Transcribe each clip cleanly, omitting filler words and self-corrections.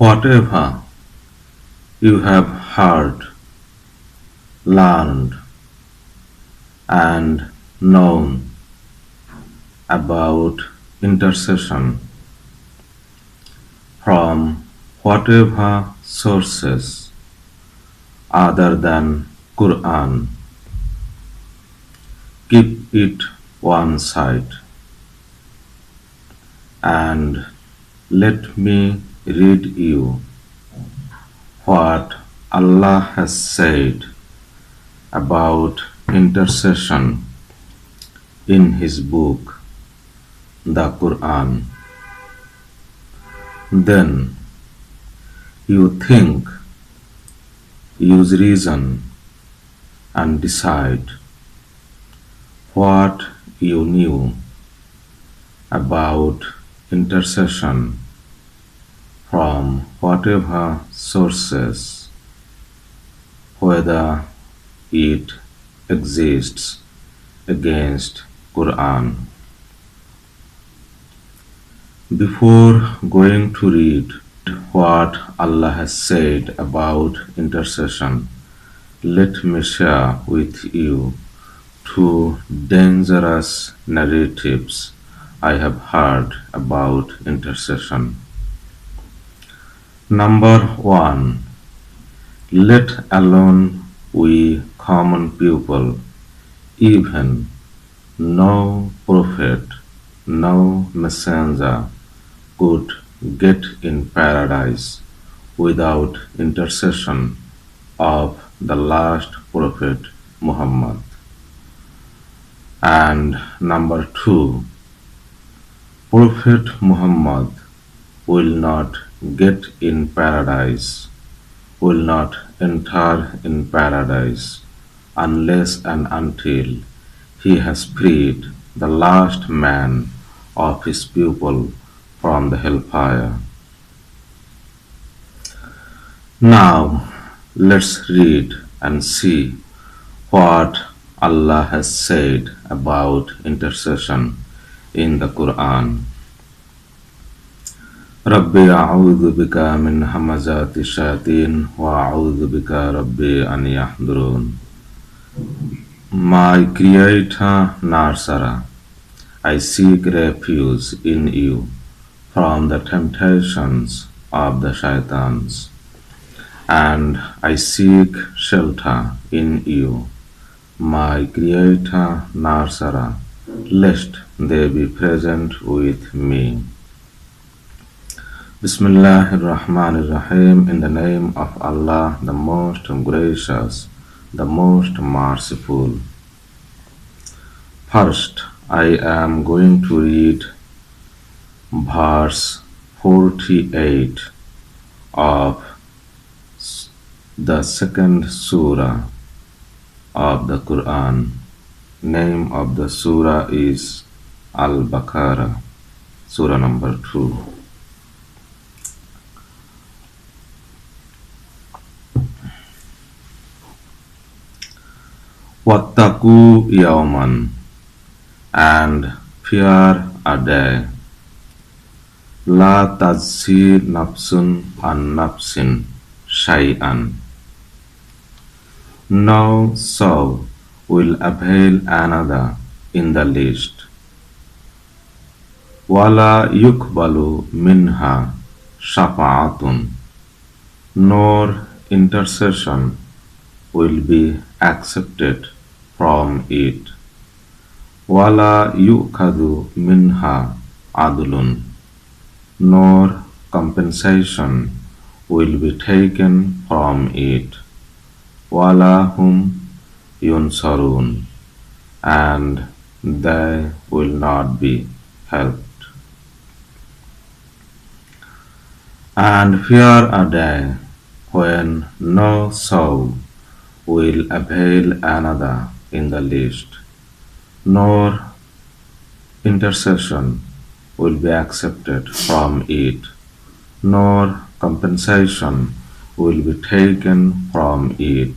Whatever you have heard, learned, and known about intercession from whatever sources other than Quran, keep it one side and let me read you what Allah has said about intercession in His book, the Quran. Then you think, use reason, and decide what you knew about intercession from whatever sources, whether it exists against Quran. Before going to read what Allah has said about intercession, let me share with you two dangerous narratives I have heard about intercession. Number one, let alone we common people, even no prophet, no messenger could get in paradise without intercession of the last prophet Muhammad. And number two, Prophet Muhammad will not get in paradise, will not enter in paradise unless and until he has freed the last man of his people from the hellfire. Now let's read and see what Allah has said about intercession in the Quran. Rabbi a'udhu bika min hamazati shayatin wa a'udhu bika Rabbi an yahdurun. My Creator Narsara, I seek refuge in you from the temptations of the shaitans, and I seek shelter in you, my Creator Narsara, lest they be present with me. Bismillahir Rahmanir Rahim, in the name of Allah, the most gracious, the most merciful. First, I am going to read verse 48 of the second surah of the Quran. Name of the surah is Al-Baqarah, surah number 2. Wattaku yawman, and fear a day, la tajzi nafsun an nafsin shay'an. No soul will avail another in the least. Wala yukbalu minha shafa'atun, nor intercession will be accepted from it. Wala yu'khadu minha adlun, nor compensation will be taken from it. Wala hum yunsarun, and they will not be helped. And fear a day when no soul will avail another in the least, nor intercession will be accepted from it, nor compensation will be taken from it,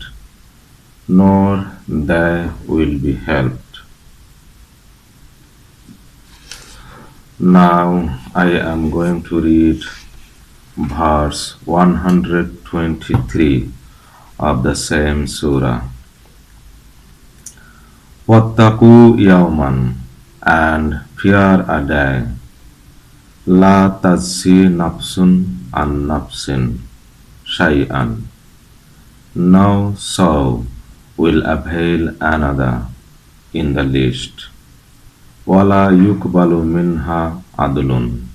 nor they will be helped. Now I am going to read verse 123 of the same surah. Wattaku yawman, and fear a day, la tazzi nafsun an nafsin shay'an, no soul will avail another in the least, wala yukbalu minha adlun,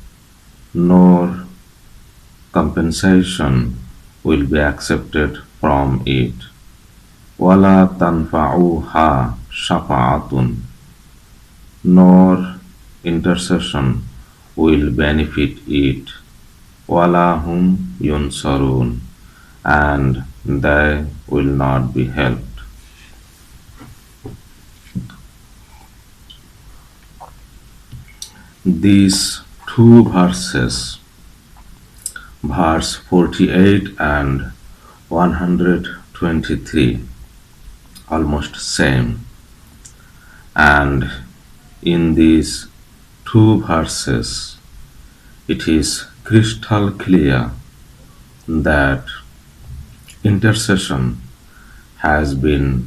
nor compensation will be accepted from it, wala tanfa'uha shafa'atun, nor intercession will benefit it, wala hum yunsarun, and they will not be helped. These two verses, verse 48 and 123, almost same, and in these two verses it is crystal clear that intercession has been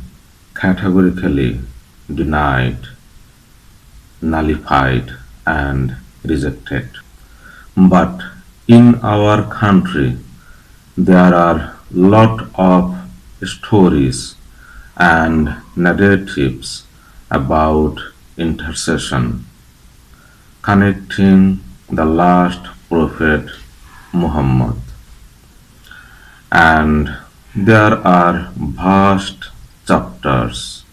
categorically denied, nullified, and rejected. But in our country, there are lot of stories and narratives about intercession, connecting the last prophet Muhammad, and there are vast chapters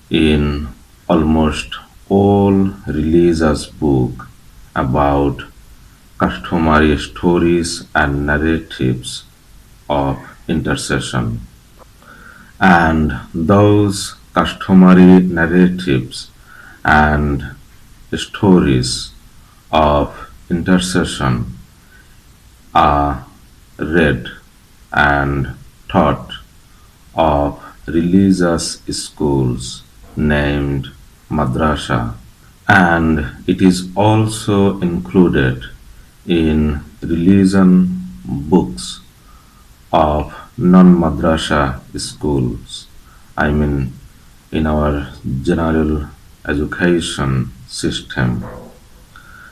in almost all religious books about customary stories and narratives of intercession. And those customary narratives and stories of intercession are read and taught of religious schools named madrasa, and it is also included in religion books of non-madrasa schools. I mean, in our general education system.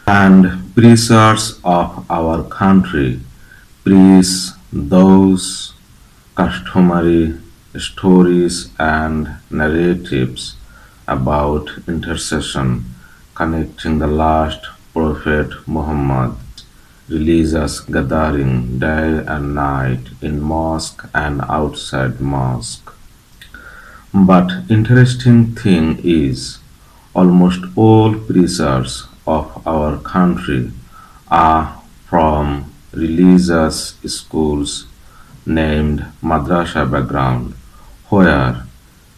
And preachers of our country preach those customary stories and narratives about intercession connecting the last prophet Muhammad, religious gathering day and night in mosque and outside mosque. But interesting thing is almost all preachers of our country are from religious schools named madrasa background, where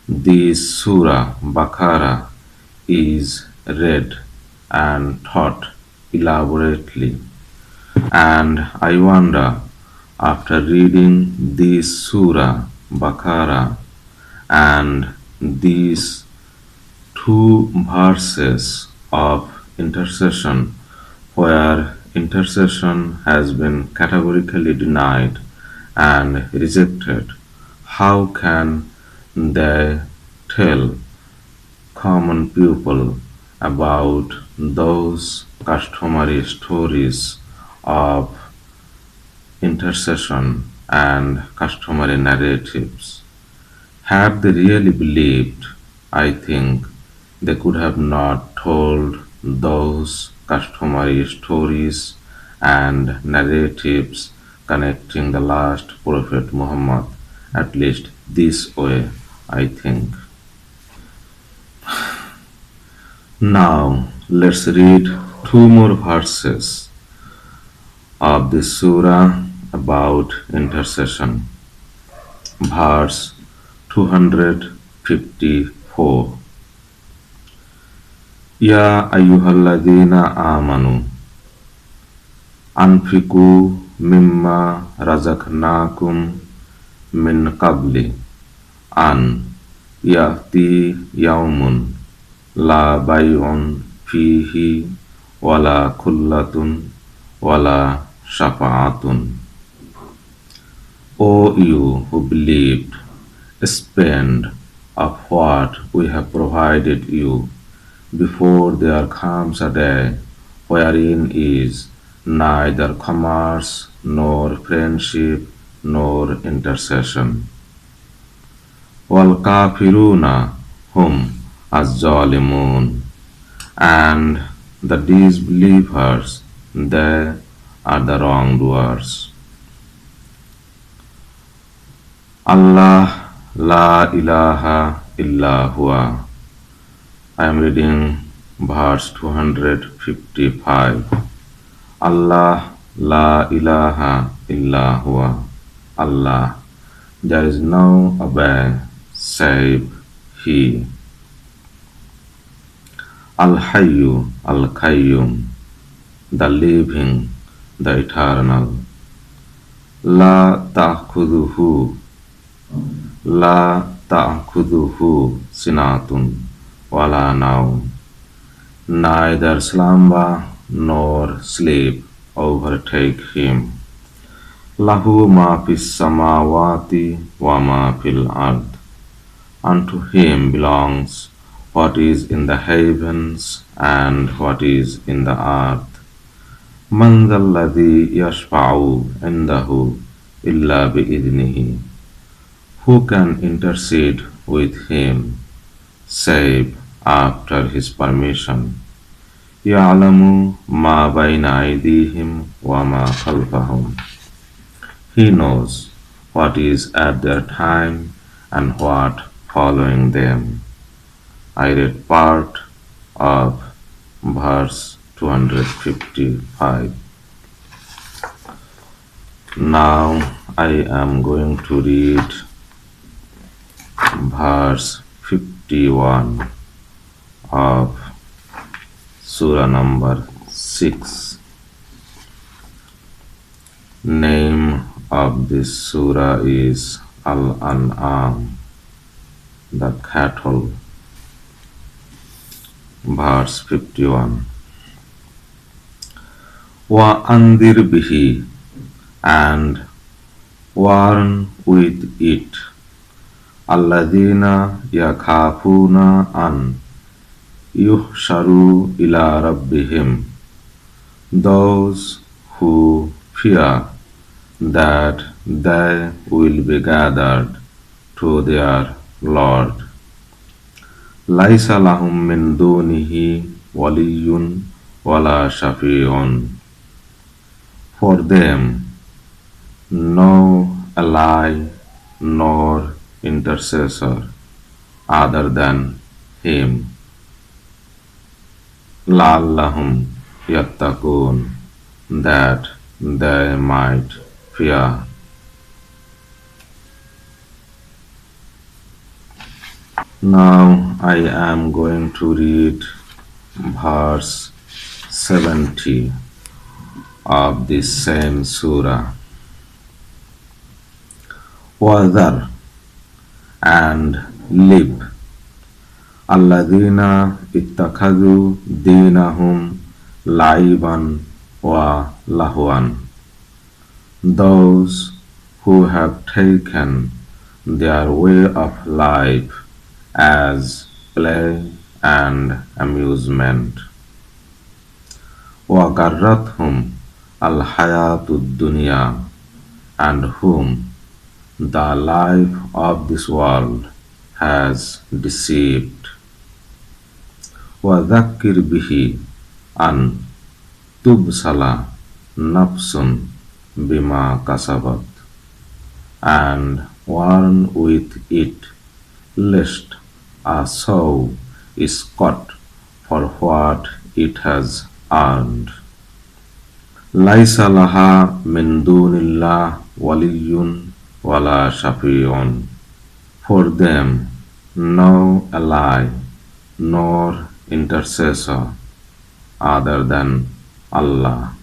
the Surah Bakara is read and taught elaborately. And I wonder, after reading this Surah Bakara and these two verses of intercession, where intercession has been categorically denied and rejected, how can they tell common people about those customary stories of intercession and customary narratives? Had they really believed, I think they could have not told those customary stories and narratives connecting the last prophet Muhammad, at least this way, I think. Now let's read two more verses of this surah about intercession. Verse 254. Ya ayyuhalladhina amanu anfiqu mimma razaqnakum min qabli an ya'ti yawmun la bay'un fihi wala kullatun wala shafa'atun. O you who believed, spend of what we have provided you before there comes a day wherein is neither commerce nor friendship nor intercession. وَالْكَافِرُونَ هُمْ الظَّالِمُونَ. And the disbelievers, they are the wrongdoers. Allah la ilaha illa huwa. I am reading verse 255. Allah la ilaha illa huwa. Allah, there is no other save He. Al-Hayyu Al-Qayyum, the living, the eternal. La ta'khuduhu, la ta'khuduhu sinatun, wala naum. Neither slumber nor sleep overtake him. Lahu ma fis samawati wa ma fil ard. Unto him belongs what is in the heavens and what is in the earth. Man dhalladhi yashfa'u indahu illa bi'idnihi. Who can intercede with him save after his permission? Ya'lamu ma bayna aydihim wa ma khalfahum. He knows what is at their time and what following them. I read part of verse 255. Now I am going to read verse 51 of Surah number 6. Name of this surah is Al-An'am, the cattle. Verse 51. Wa andir bihi, and warn with it, alladhina yakhafuna an yuhsharu ila rabbihim, those who fear that they will be gathered to their Lord. Laisa lahum min dunihi waliyyun wala shafi'un. For them no ally nor intercessor other than him. La'allahum yattaqun, that they might fear. Now I am going to read verse 70 of this same surah. Wadhar, and live, alladhina ittakhadhu dinahum laiban wa lahwan, those who have taken their way of life as play and amusement. Wa garrathum al-hayatud dunya, and whom the life of this world has deceived. Wa dhakkir bihi an tubsala nafsun bima kasabat, and warn with it lest a soul is caught for what it has earned. Laisa laha min dunillah waliyyun wala shafi'un. For them no ally nor intercessor other than Allah.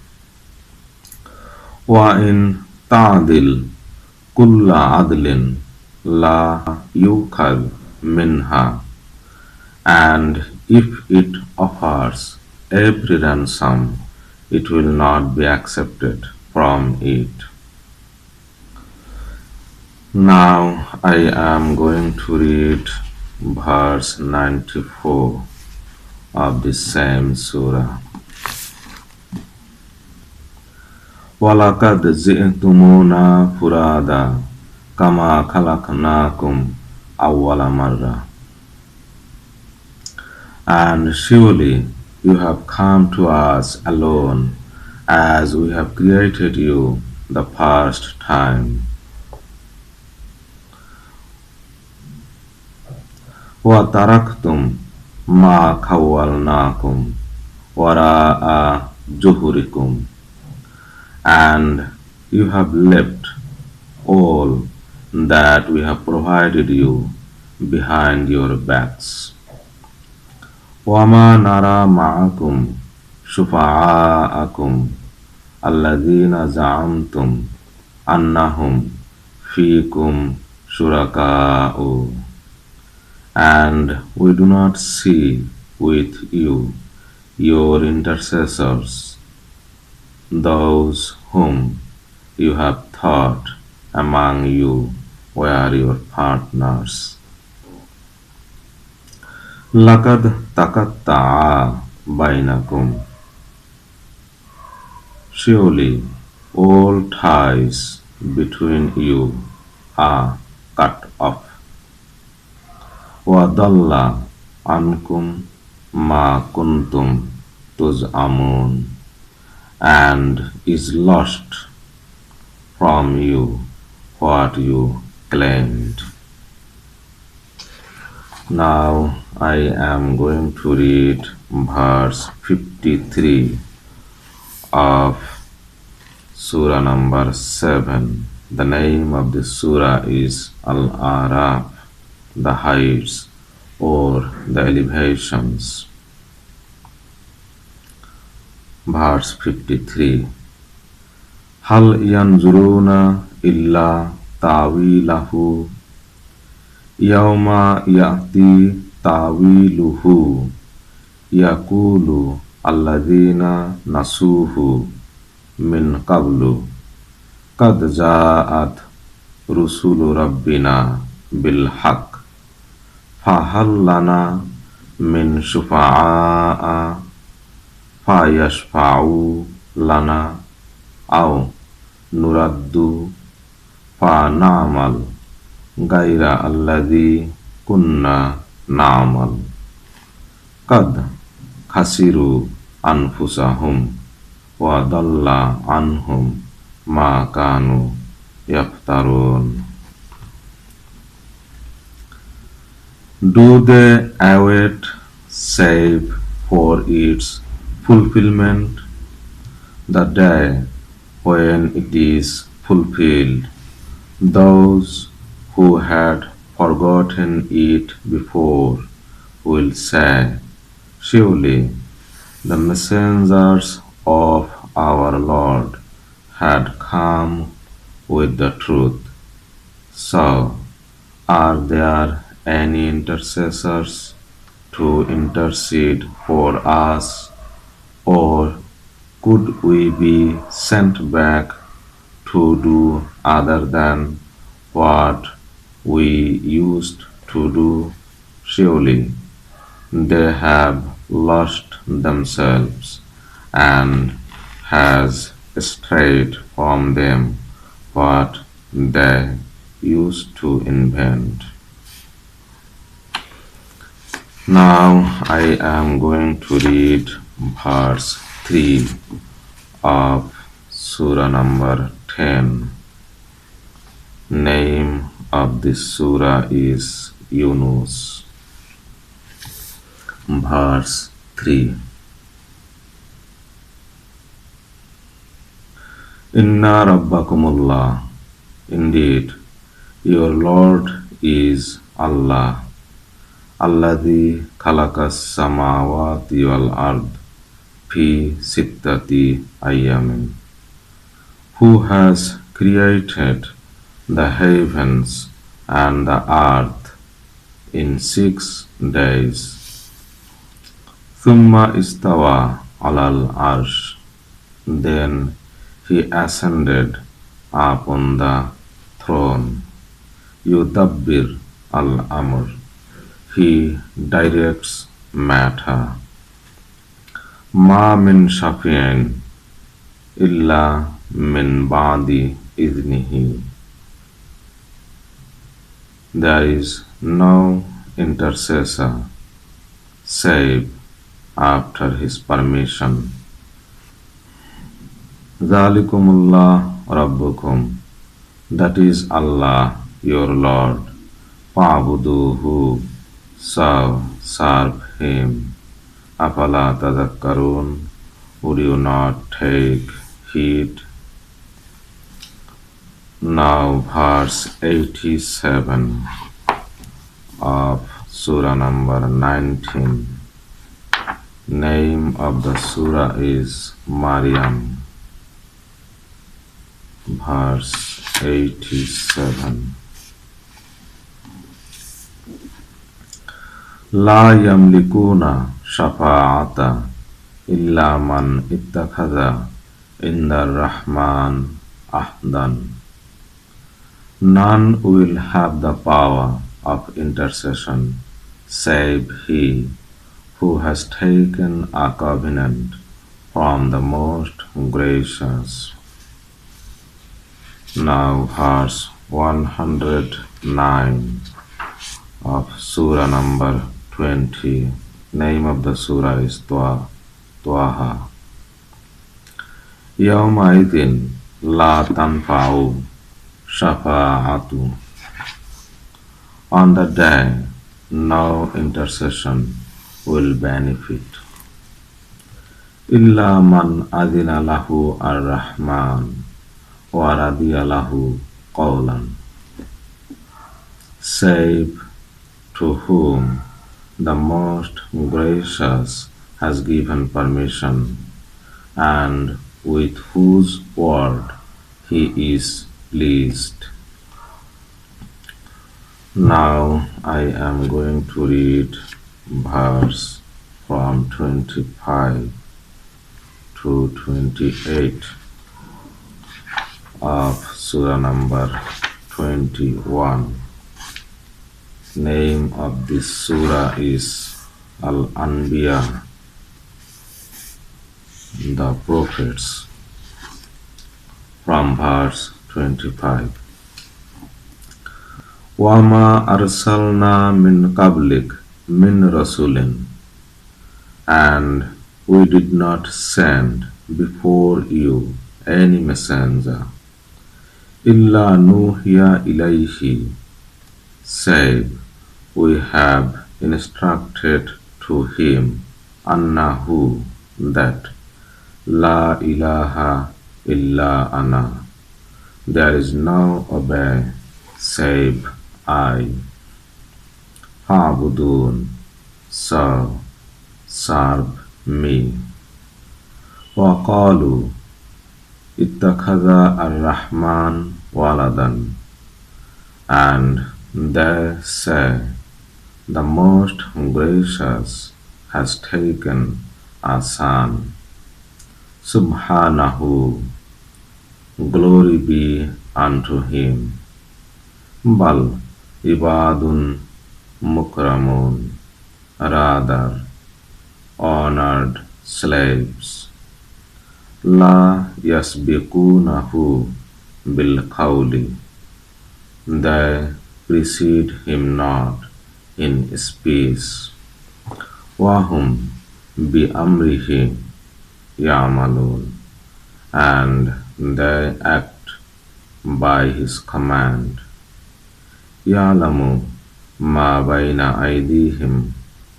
Wa in ta'dil kulla adlin la yukhad minha, and if it offers every ransom, it will not be accepted. from it. Now I am going to read verse 94 of the same surah. وَلَقَدْ جِئْتُمُونَا فُرَادًا كَمَا خَلَقْنَاكُمْ أَوَّلَ مَرَّةٍ. And surely you have come to us alone, as we have created you the first time. وَتَرَكْتُمْ مَا خَوَّلْنَاكُمْ وَرَاءَ ظُهُورِكُمْ. And you have left all that we have provided you behind your backs. وَمَا نَرَى مَعَكُمْ شُفَعَاءَكُمْ الَّذِينَ زَعَمْتُمْ أَنَّهُمْ فِيكُمْ شُرَكَاءُ. And we do not see with you your intercessors, those whom you have thought among you were your partners. لَقَدْ تَقَطَّعَ بَيْنَكُمْ. Surely all ties between you are cut off. وَضَلَّ عَنْكُمْ مَا كُنْتُمْ تُزْعَمُونَ. And is lost from you what you claimed. Now I am going to read verse 53 of Surah number 7. The name of the Surah is Al-Araf, the heights or the elevations. Verse 53. هل ينظرون إلا تاويله يوم يأتي تاويله يقول الذين نسوه من قبل قد جاءت رسل ربنا بالحق فهل لنا من شفعاء فيشفعوا لنا أو نرد فنعمل غير الذي كنا نعمل قد خسروا أنفسهم وضل عنهم ما كانوا يفترون. Do they await save for its fulfillment, the day when it is fulfilled? Those who had forgotten it before will say, surely the messengers of our Lord had come with the truth. So, are there any intercessors to intercede for us, or could we be sent back to do other than what we used to do? Surely they have lost themselves and has strayed from them what they used to invent. Now I am going to read verse 3 of Surah number 10. Name of this Surah is Yunus. Verse 3. Inna Rabbakumullah. Indeed, your Lord is Allah. Alladhi khalakas samawati wal ard fi sittati ayyamin. Who has created the heavens and the earth in 6 days. Thumma istawa alal arsh. Then He ascended upon the throne. Yudabbir al-Amr. He directs matter. Ma min shafi'in illa min ba'di idnihi. There is no intercessor save after his permission. Zalikumullah Rabbukum. That is Allah, your Lord. Fa'buduhu. So serve Him. Afala tadhakkarun. Would you not take heed? Now verse 87 of Surah number 19. Name of the Surah is Maryam. Verse 87. La yamlikuna shafa'ata illa man ittakhadha inda Rahman ahdan. None will have the power of intercession save he who has taken a covenant from the most gracious. Now verse 109 of Surah number 20. Name of the Surah is Twaha. Yawmaidin la tanfa'u shafa'atu. On the day no intercession will benefit. Illa man adina lahu ar-Rahman wa radiya lahu qawlan. Save to whom the most gracious has given permission, and with whose word he is pleased. Now I am going to read verse from 25 to 28 of Surah number 21. Name of this Surah is Al-Anbiya, the Prophets, from verse 25. Wama arsalna min qablik min rasulin, and we did not send before you any messenger, illa nuhiya ilayhi, save we have instructed to him, annahu, that la ilaha illa ana, there is no obey save I. Fa'budun, so serve me. Wa qalu ittakhadha ar-Rahman waladan, and they say the most gracious has taken a son. Subhanahu, glory be unto him. Bal ibadun mukramun, rather honored slaves. La yasbiqunahu bil qawli, they precede him not in speech. Wahum bi amrihi ya'malun, and they act by his command. Ya'lamu ma bayna aydihim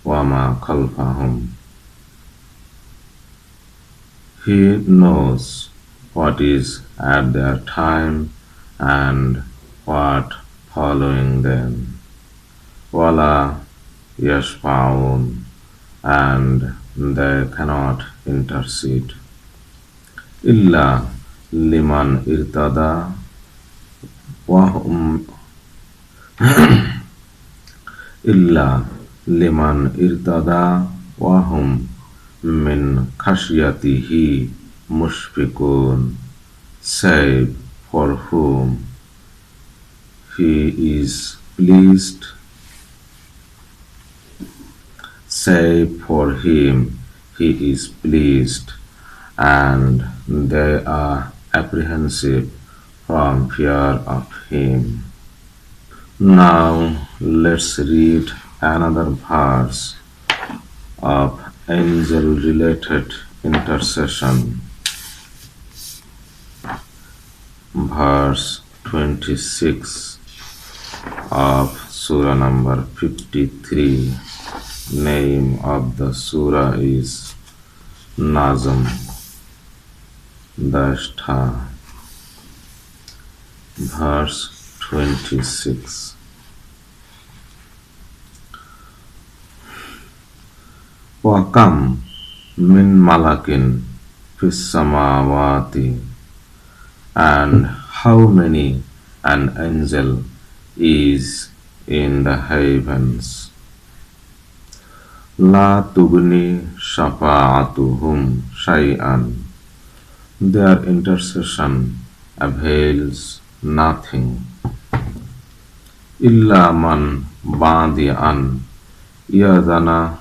wa ma khalfahum. He knows what is at their time and what following them. Wala yashfa'un, and they cannot intercede. Illa liman irtada wahum illa liman irtada wahum min khashyatihi mushfiqun, save for whom he is pleased, save for him he is pleased, and they are apprehensive from fear of him. Now let's read another verse of angel related intercession. Verse 26 of Surah number 53. Name of the Surah is Nazm, the star. Verse 26. وَكَمْ مِنْ مَلَكٍ فِي السَّمَاوَاتِ, and how many an angel is in the heavens. لَا تُغْنِي شَفَاعَتُهُمْ شَيْئًا, their intercession avails nothing. إِلَّا مَنْ بَعْدِ أَنْ يَأْذَنَ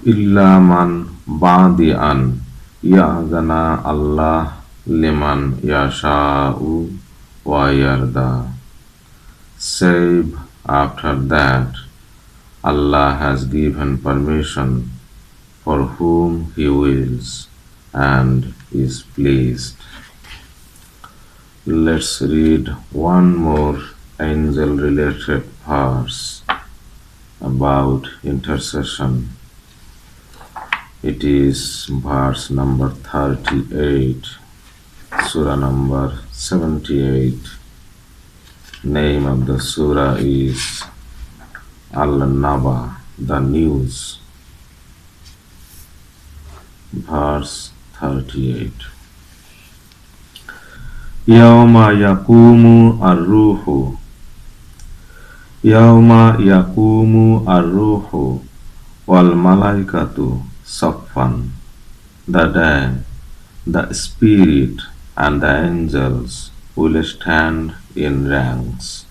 إِلَّا مَنْ بَعْدِ أَنْ يَأْذَنَ اللَّهُ لِمَنْ يَشَاءُ وَيَرْضَى, save after that Allah has given permission for whom He wills and is pleased. Let's read one more angel related verse about intercession. It is verse number 38, Surah number 78. Name of the Surah is Al-Naba, the news. Verse 38. Yawma yaqumu ar-ruhu, Yawma yaqumu ar-ruhu wal malaikatu saffan, the day the Spirit and the angels will stand in ranks.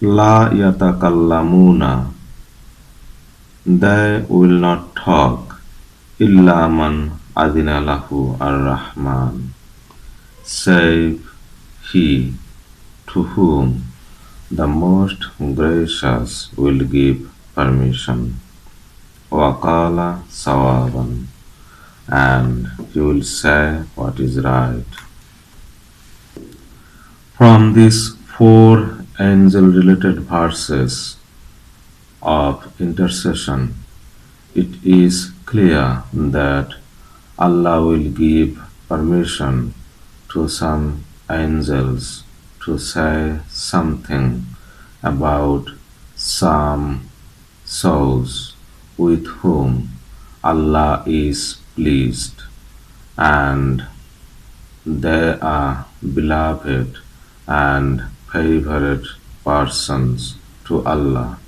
La yatakallamuna, they will not talk, illa man adina lahu ar-Rahman, save he to whom the most gracious will give permission. Waqala sawaban, and he will say what is right. From these four angel related verses of intercession, it is clear that Allah will give permission to some angels to say something about some souls with whom Allah is pleased, and they are beloved and favorite persons to Allah.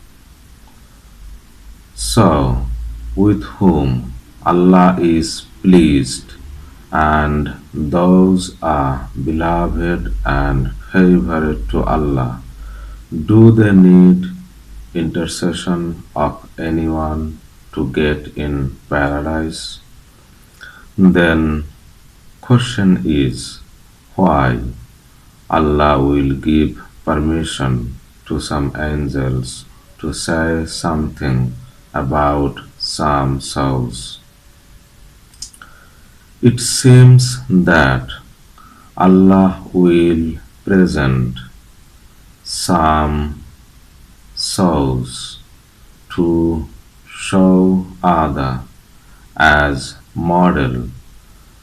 So, with whom Allah is pleased and those are beloved and favorite to Allah, do they need intercession of anyone to get in paradise? Then question is why Allah will give permission to some angels to say something about some souls. It seems that Allah will present some souls to show other as model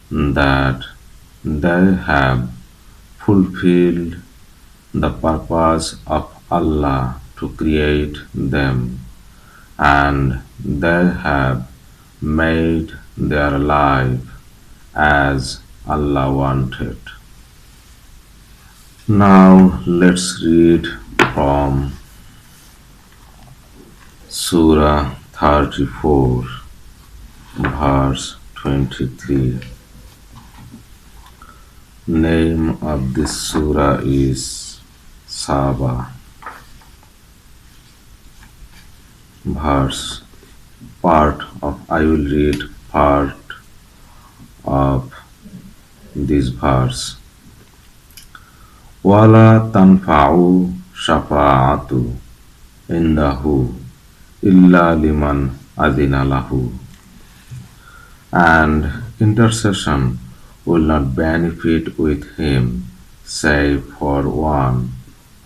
that they have fulfilled the purpose of Allah to create them, and they have made their life as Allah wanted. Now let's read from Surah 34, verse 23. Name of this surah is Saba. Verse. Part of I will read part of this verse. Wala tanfa'u shafa'atu indahu illa liman adina lahu. And intercession will not benefit with him save for one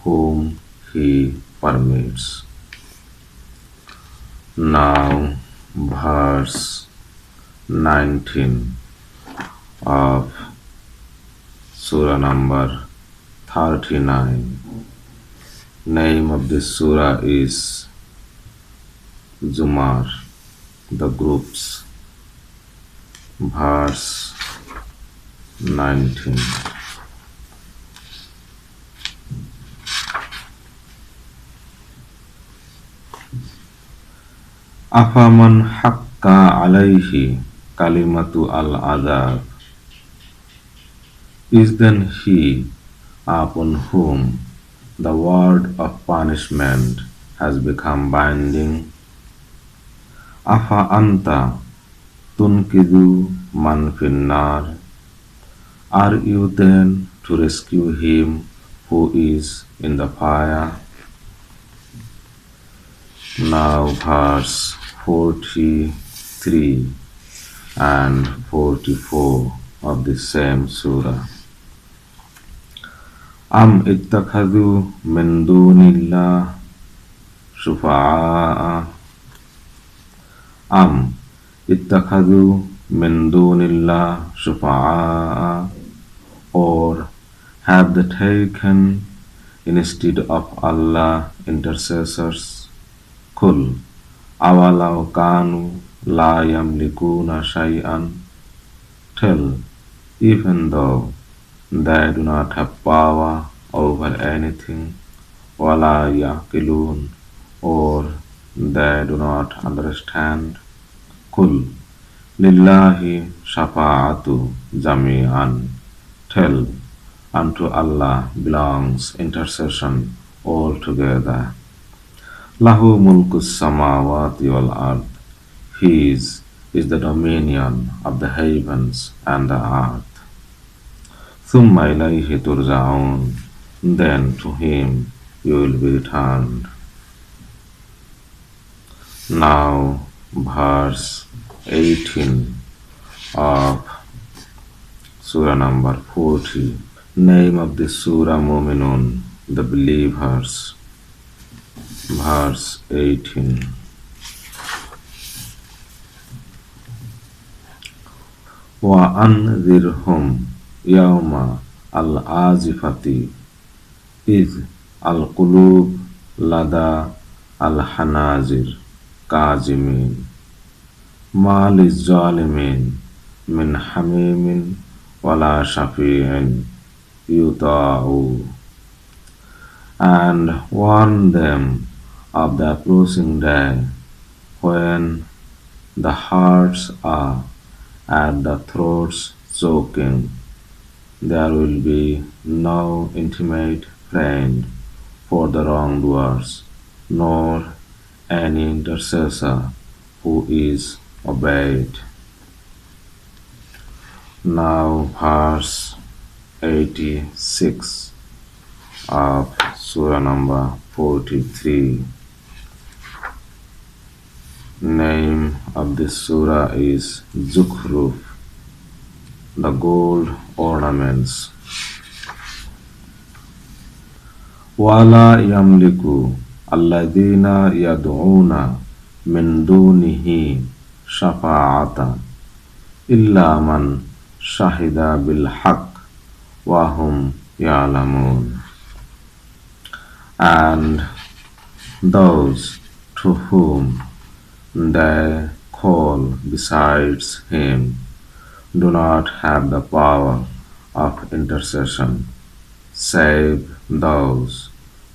whom he permits. Now, verse 19 of surah number 39. Name of this surah is Zumar, the groups. Verse 19. Afaman hakka alayhi kalimatu al-adab. Is then he upon whom the word of punishment has become binding? Afa anta tunkidu man finnar. Are you then to rescue him who is in the fire? Now verse 43 and 44 of the same surah. Am ittakhadhu min dunillah shufa'a. Am ittakhadhu min dunillah shufa'a. Or have they taken instead of Allah intercessors? Kul awalau kanu la yamlikuna shay'an. Tell, even though they do not have power over anything, wala yaqilun, or they do not understand. Kul lillahi shafa'atu jami'an. Tell, unto Allah belongs intercession altogether. Lahu mulkus samawati wal ard. His is the dominion of the heavens and the earth. Thumma ilayhi turja'un. Then to him you will be returned. Now verse 18 of surah number 40. Name of this surah Mu'minun, the believers. Verse 18. Wa anzirhum yawma al-azifati iz al-qulub lada al-hanazir kazimin ma lizzalimin min hamimin wala shafi'in yuta'u. And warn them of the approaching day when the hearts are at the throats choking. There will be no intimate friend for the wrongdoers, nor any intercessor who is obeyed. Now verse 86 of surah number 43. Name of this surah is Zukhruf, the gold ornaments. Wala yamliku alladhina yad'una min dunihi shafa'ata illa man shahida bil haqq wa hum ya'lamun. And those to whom they call besides him do not have the power of intercession, save those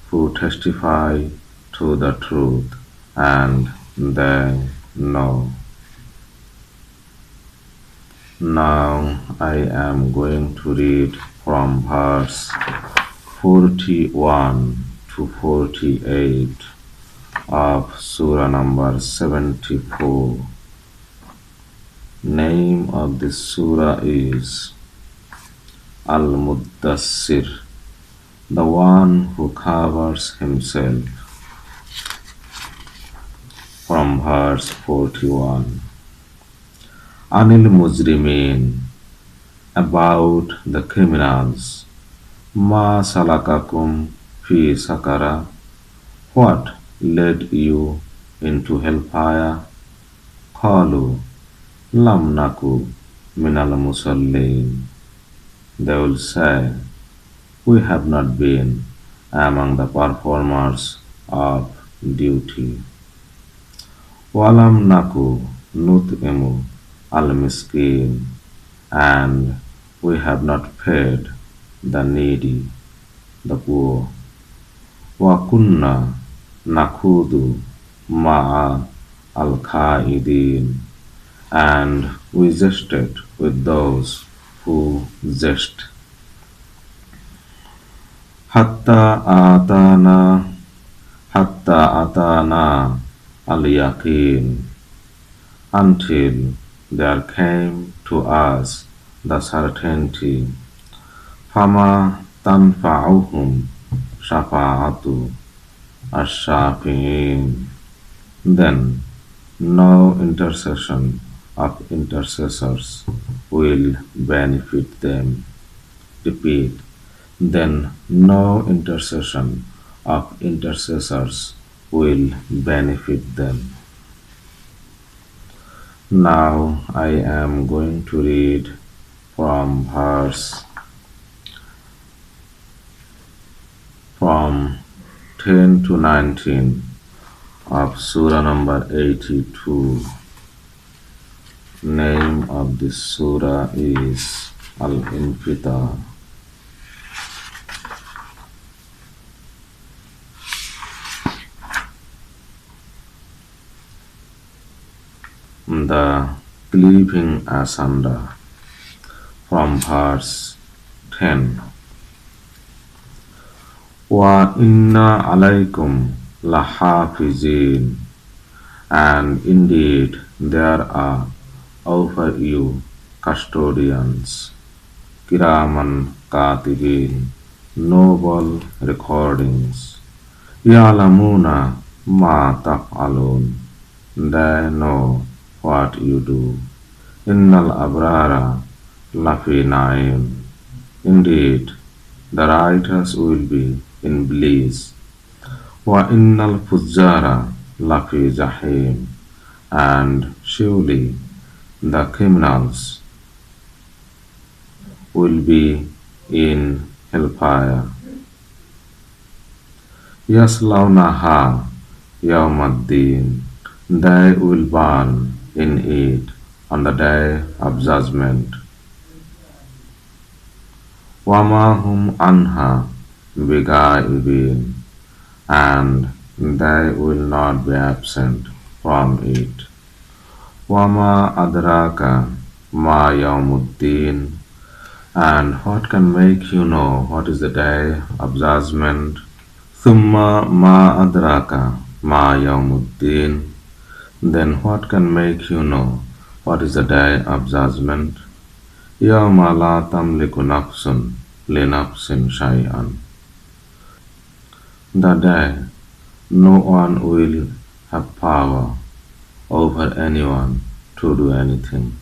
who testify to the truth, and they know. Now I am going to read from verse 41 to 48 of Surah number 74. Name of this surah is Al-Muddassir, the one who covers himself, from verse 41. Anil Mujrimin, about the criminals. Ma salakakum fi sakara, what led you into hellfire? Qalu lam naku minal musallin. They will say, we have not been among the performers of duty. Walam naku nut'imu al-miskin, and we have not fed the needy, the poor. Wa kunna nakhudu ma'a al-khaidin, and we jested with those who jest. Hatta atana hatta atana al-yaqin, until there came to us the certainty. Fama tanfa'uhum shafa'atu ash-shafi'in, then no intercession of intercessors will benefit them. Repeat, then no intercession of intercessors will benefit them. Now I am going to read from from 10 to 19 of Surah number 82. Name of this surah is Al-Infitar. The cleaving asunder, from verse 10. Wa inna alaykum lahafizin, and indeed there are over you custodians, kiraman katibin, noble recordings, yalamuna ma taf'alun, they know what you do. Innal abrara lafi na'im, indeed the righteous will be in bliss. Wa innal fujjara lafi jahim, and surely the criminals will be in hellfire. Yaslawnaha yawmaddin, they will burn in it on the day of judgment. Wama hum anha bigaibin, and they will not be absent from it. Wama adraka ma yawmuddin, and what can make you know what is the day of judgment? Thumma ma adraka ma yawmuddin, then what can make you know what is the day of judgment? Yawma la tamliku nafsun li nafsin shay'an, the day no one will have power over anyone to do anything.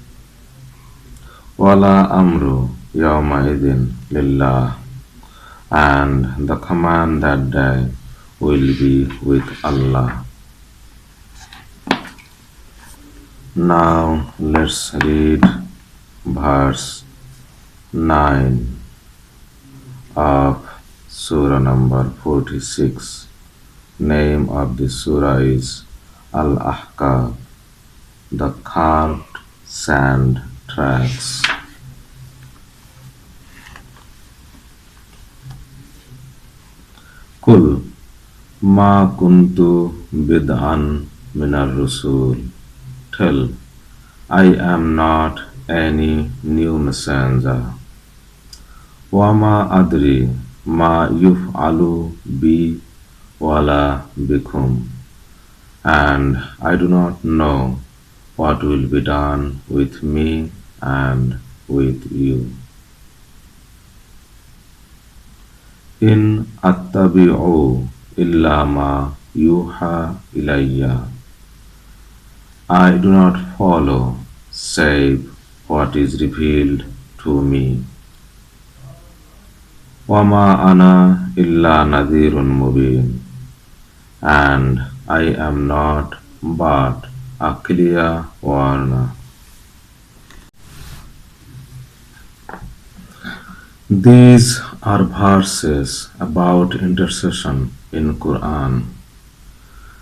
Wala amru yawma idin lillah, and the command that day will be with Allah. Now let's read verse 9 of Surah number 46. Name of this surah is Al-Ahqaf, the carved sand tracks. Kul ma kuntu bid'an minar rusul, tell, I am not any new messenger. Wama adri ma yuf'alu bi wala bikum, and I do not know what will be done with me and with you. In attabi'u illa ma yuha ilayya, I do not follow save what is revealed to me. Wama ana illa nadhirun mubin, and I am not but a clear warner. These are verses about intercession in Quran,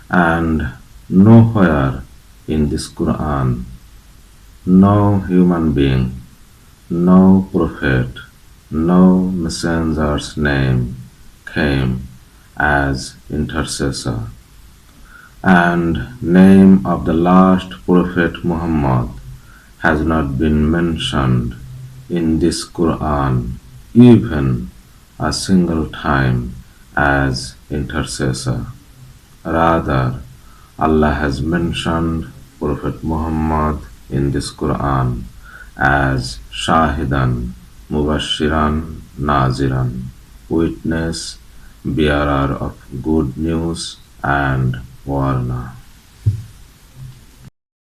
and nowhere in this Quran no human being, no prophet, no messenger's name came as intercessor, and name of the last prophet Muhammad has not been mentioned in this Quran even a single time as intercessor. Rather, Allah has mentioned Prophet Muhammad in this Quran as Shahidan, Mubashiran, Naziran, witness, bearer of good news, and warner.